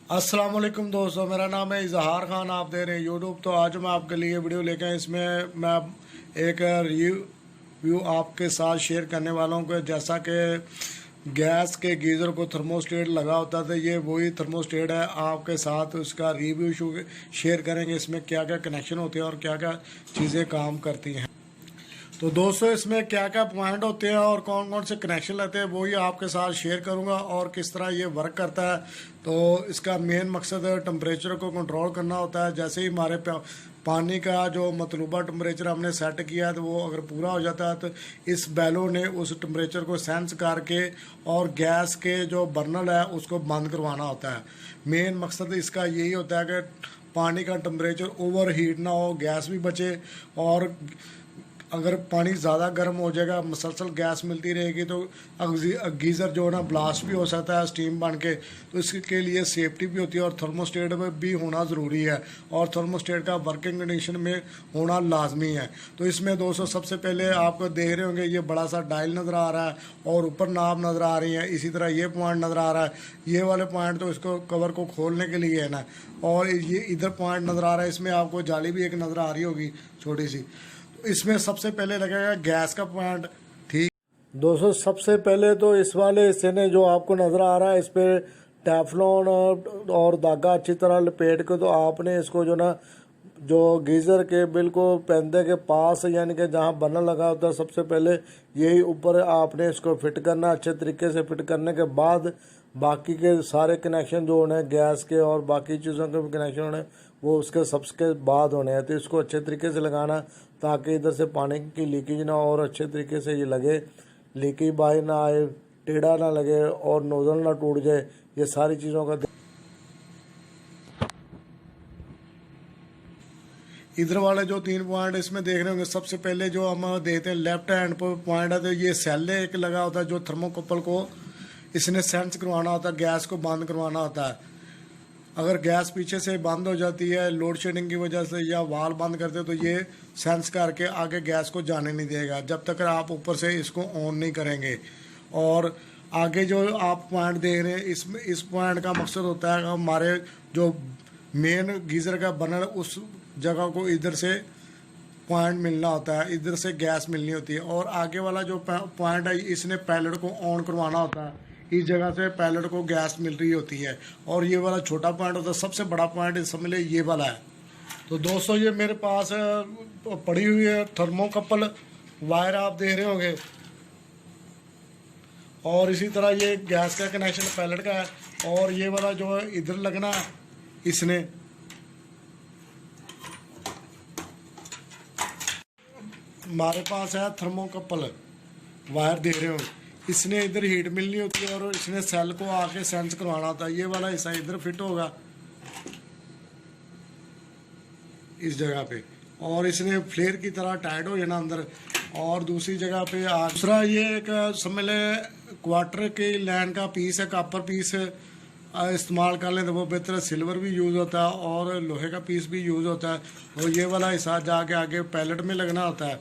अस्सलाम वालेकुम दोस्तों, मेरा नाम है इजहार खान। आप दे रहे हैं यूट्यूब। तो आज मैं आपके लिए वीडियो लेकर आया। इसमें मैं एक रिव्यू आपके साथ शेयर करने वाला हूँ कि जैसा कि गैस के गीज़र को थर्मोस्टेट लगा होता था, ये वही थर्मोस्टेट है। आपके साथ उसका रिव्यू शेयर करेंगे, इसमें क्या क्या कनेक्शन होते हैं और क्या क्या चीज़ें काम करती हैं। तो दोस्तों, इसमें क्या क्या पॉइंट होते हैं और कौन कौन से कनेक्शन लगते हैं वही आपके साथ शेयर करूंगा और किस तरह ये वर्क करता है। तो इसका मेन मकसद टेम्परेचर को कंट्रोल करना होता है। जैसे ही हमारे पानी का जो मतलूबा टेम्परेचर हमने सेट किया है, तो वो अगर पूरा हो जाता है तो इस बैलो ने उस टेम्परेचर को सेंस करके और गैस के जो बर्नल है उसको बंद करवाना होता है। मेन मकसद इसका यही होता है कि पानी का टेम्परेचर ओवर हीट ना हो, गैस भी बचे। और अगर पानी ज़्यादा गर्म हो जाएगा, मसलसल गैस मिलती रहेगी, तो गीज़र जो है ना ब्लास्ट भी हो सकता है स्टीम बन के। तो इसके लिए सेफ्टी भी होती है और थर्मोस्टेट में भी होना ज़रूरी है और थर्मोस्टेट का वर्किंग कंडीशन में होना लाजमी है। तो इसमें दोस्तों सबसे पहले आपको देख रहे होंगे ये बड़ा सा डायल नज़र आ रहा है और ऊपर नाब नज़र आ रही है। इसी तरह ये पॉइंट नज़र आ रहा है। ये वाले पॉइंट तो इसको कवर को खोलने के लिए है ना। और ये इधर पॉइंट नज़र आ रहा है, इसमें आपको जाली भी एक नज़र आ रही होगी छोटी सी। इसमें सबसे पहले लगेगा गैस का पॉइंट। ठीक दोस्तों, सबसे पहले तो इस वाले हिस्से ने जो आपको नज़र आ रहा है, इस पर टेफ्लॉन और धागा अच्छी तरह लपेट के तो आपने इसको जो ना जो गीज़र के बिल्कुल पैंदे के पास यानी कि जहाँ बर्नर लगा होता है, सबसे पहले यही ऊपर आपने इसको फिट करना। अच्छे तरीके से फिट करने के बाद बाकी के सारे कनेक्शन जो होने गैस के और बाकी चीज़ों के कनेक्शन होने वो उसके सबके बाद होने हैं। तो इसको अच्छे तरीके से लगाना ताकि इधर से पानी की लीकेज ना हो और अच्छे तरीके से ये लगे, लीकेज बाहर ना आए, टेढ़ा ना लगे और नोजल ना टूट जाए। ये सारी चीज़ों का इधर वाले जो 3 पॉइंट इसमें देख रहे होंगे, सबसे पहले जो हम देखते हैं लेफ्ट हैंड पर पॉइंट है, तो ये सेल एक लगा होता है जो थर्मोकपल को इसने सेंस करवाना होता है, गैस को बंद करवाना होता है। अगर गैस पीछे से बंद हो जाती है लोड शेडिंग की वजह से या वाल बंद करते तो ये सेंस करके आगे गैस को जाने नहीं देगा जब तक आप ऊपर से इसको ऑन नहीं करेंगे। और आगे जो आप पॉइंट देख रहे हैं, इसमें इस पॉइंट का मकसद होता है हमारे जो मेन गीज़र का बर्नर उस जगह को इधर से पॉइंट मिलना होता है, इधर से गैस मिलनी होती है। और आगे वाला जो पॉइंट है इसने पैलेट को ऑन करवाना होता है, इस जगह से पैलेट को गैस मिल रही होती है। और ये वाला छोटा पॉइंट होता है, सबसे बड़ा पॉइंट इस समझ ये वाला है। तो दोस्तों, ये मेरे पास पड़ी हुई है थर्मोकपल वायर, आप देख रहे होंगे। और इसी तरह ये गैस का कनेक्शन पैलेट का है और ये वाला जो है इधर लगना इसने। हमारे पास है थर्मोकपल वायर, देख रहे हो, इसने इधर हीट मिलनी होती है और इसने सेल को आके सेंस करवाना होता है। ये वाला हिस्सा इधर फिट होगा इस जगह पे और इसने फ्लेयर की तरह टाइट हो जाना अंदर। और दूसरी जगह पे दूसरा ये एक समझ ले क्वार्टर के लाइन का पीस है, कॉपर पीस इस्तेमाल कर लें तो वो बेहतर। सिल्वर भी यूज़ होता है और लोहे का पीस भी यूज़ होता है। और ये वाला हिस्सा जाके आगे पैलेट में लगना होता है।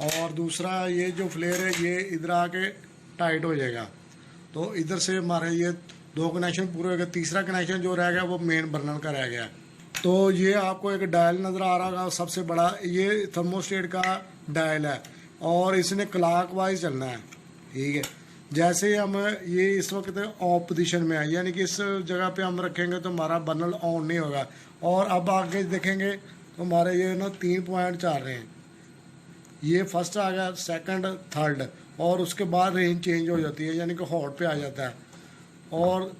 और दूसरा ये जो फ्लेयर है ये इधर आके टाइट हो जाएगा। तो इधर से हमारे ये 2 कनेक्शन पूरे हो गए। तीसरा कनेक्शन जो रह गया वो मेन बर्नर का रह गया। तो ये आपको एक डायल नज़र आ रहा होगा सबसे बड़ा, ये थर्मोस्टेट का डायल है और इसने क्लॉकवाइज चलना है। ठीक है, जैसे हम ये इस वक्त ऑफ पोजीशन में है, यानी कि इस जगह पे हम रखेंगे तो हमारा बर्नर ऑन नहीं होगा। और अब आगे देखेंगे तो हमारे ये ना 3 पॉइंट चल रहे हैं। ये फर्स्ट आ गया, सेकंड, थर्ड, और उसके बाद रेंज चेंज हो जाती है यानी कि हॉट पे आ जाता है। और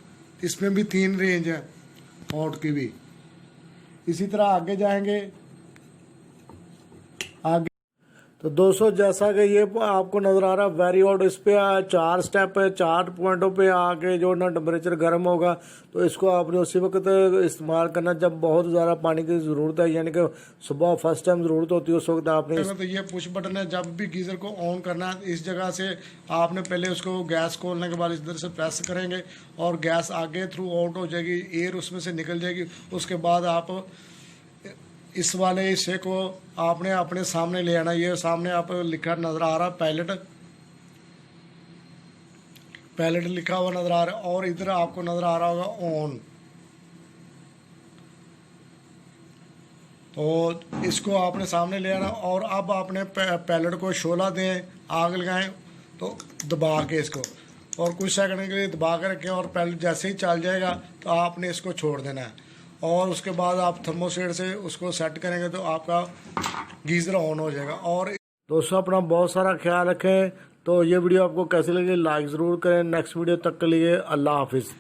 इसमें भी 3 रेंज है हॉट की भी। इसी तरह आगे जाएंगे आगे। तो दोस्तों, जैसा कि ये आपको नज़र आ रहा है वेरी हॉट, इस पे 4 स्टेप है, 4 पॉइंटों पे आके जो ना टेम्परेचर गर्म होगा। तो इसको आपने उसी वक्त इस्तेमाल करना जब बहुत ज़्यादा पानी की ज़रूरत है, यानी कि सुबह फर्स्ट टाइम ज़रूरत होती है, उस वक्त आपने तो ये पुश बटन है। जब भी गीज़र को ऑन करना है इस जगह से आपने पहले उसको गैस खोलने के बाद इधर से प्रेस करेंगे और गैस आगे थ्रू आउट हो जाएगी, एयर उसमें से निकल जाएगी। उसके बाद आप इस वाले हिस्से को आपने अपने सामने ले आना। ये सामने आप लिखा नज़र आ रहा पैलेट, पैलेट लिखा हुआ नज़र आ रहा है और इधर आपको नज़र आ रहा होगा ऑन। तो इसको आपने सामने ले आना और अब आपने पैलेट को शोला दें, आग लगाएं तो दबा के इसको और कुछ सेकंड के लिए दबा के रखें और पैलेट जैसे ही चल जाएगा तो आपने इसको छोड़ देना है और उसके बाद आप थर्मोस्टेट से उसको सेट करेंगे तो आपका गीज़र ऑन हो जाएगा। और दोस्तों अपना बहुत सारा ख्याल रखें। तो ये वीडियो आपको कैसी लगी लाइक ज़रूर करें। नेक्स्ट वीडियो तक के लिए अल्लाह हाफिज़।